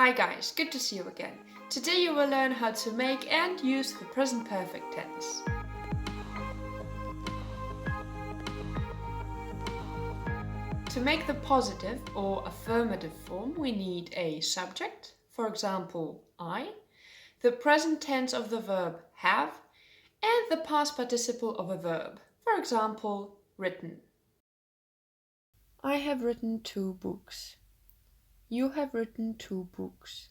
Hi guys, good to see you again. Today you will learn how to make and use the present perfect tense. To make the positive or affirmative form, we need a subject, for example, I, the present tense of the verb have, and the past participle of a verb, for example, written. I have written 2 books. You have written 2 books.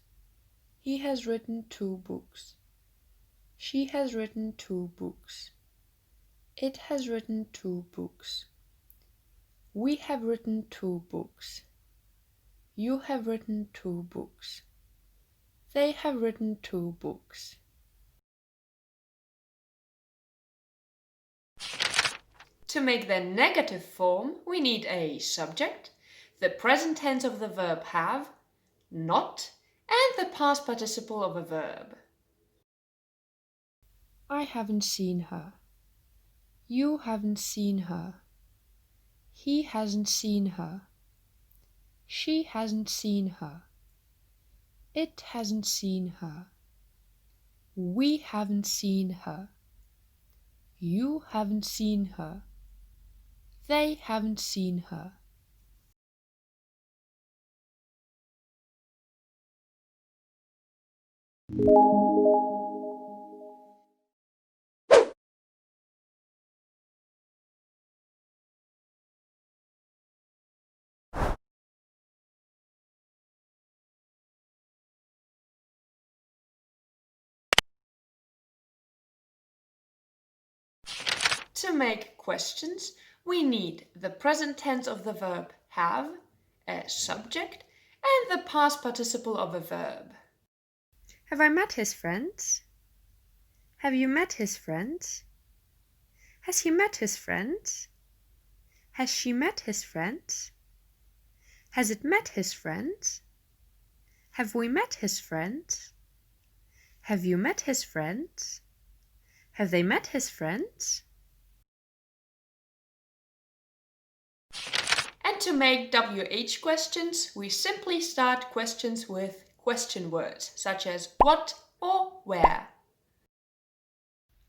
He has written 2 books. She has written 2 books. It has written 2 books. We have written 2 books. You have written 2 books. They have written 2 books. To make the negative form, we need a subject, the present tense of the verb have, not, and the past participle of a verb. I haven't seen her. You haven't seen her. He hasn't seen her. She hasn't seen her. It hasn't seen her. We haven't seen her. You haven't seen her. They haven't seen her. To make questions, we need the present tense of the verb have, a subject, and the past participle of a verb. Have I met his friends? Have you met his friends? Has he met his friends? Has she met his friends? Has it met his friends? Have we met his friends? Have you met his friends? Have they met his friends? And to make WH questions, we simply start questions with question words, such as what or where.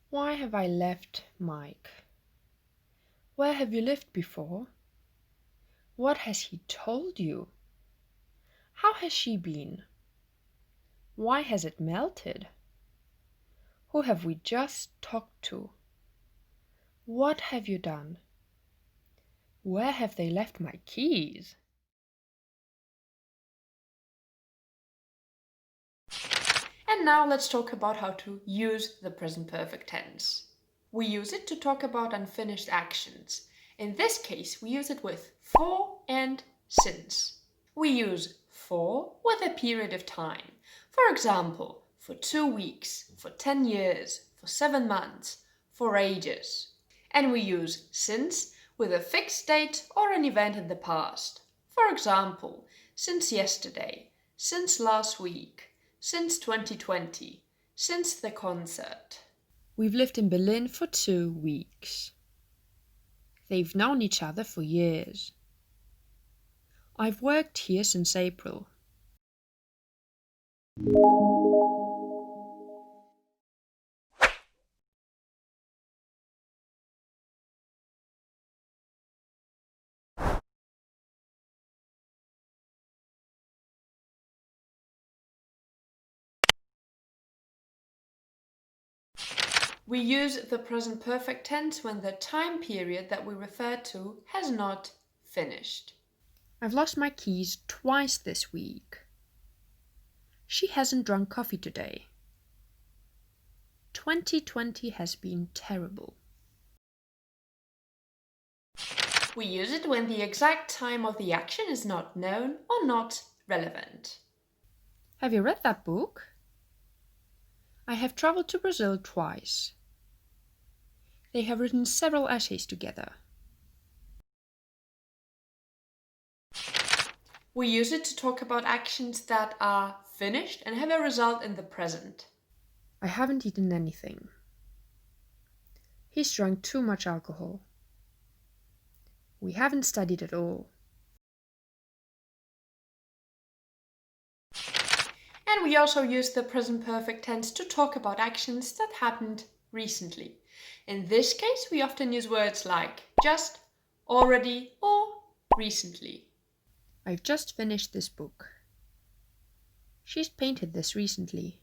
Why have I left Mike? Where have you lived before? What has he told you? How has she been? Why has it melted? Who have we just talked to? What have you done? Where have they left my keys? And now let's talk about how to use the present perfect tense. We use it to talk about unfinished actions. In this case, we use it with for and since. We use for with a period of time. For example, for 2 weeks, for 10 years, for 7 months, for ages. And we use since with a fixed date or an event in the past. For example, since yesterday, since last week, since 2020, since the concert. We've lived in Berlin for 2 weeks. They've known each other for years. I've worked here since April. We use the present perfect tense when the time period that we refer to has not finished. I've lost my keys twice this week. She hasn't drunk coffee today. 2020 has been terrible. We use it when the exact time of the action is not known or not relevant. Have you read that book? I have traveled to Brazil twice. They have written several essays together. We use it to talk about actions that are finished and have a result in the present. I haven't eaten anything. He's drunk too much alcohol. We haven't studied at all. And we also use the present perfect tense to talk about actions that happened recently. In this case, we often use words like just, already, or recently. I've just finished this book. She's painted this recently.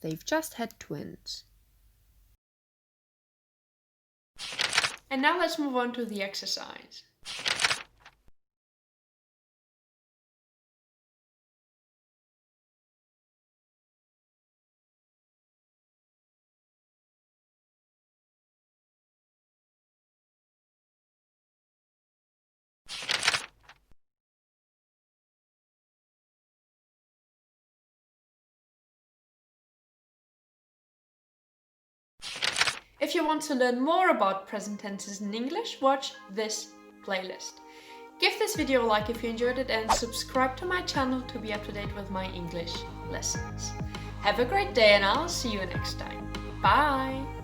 They've just had twins. And now let's move on to the exercise. If you want to learn more about present tenses in English, watch this playlist. Give this video a like if you enjoyed it and subscribe to my channel to be up to date with my English lessons. Have a great day and I'll see you next time. Bye!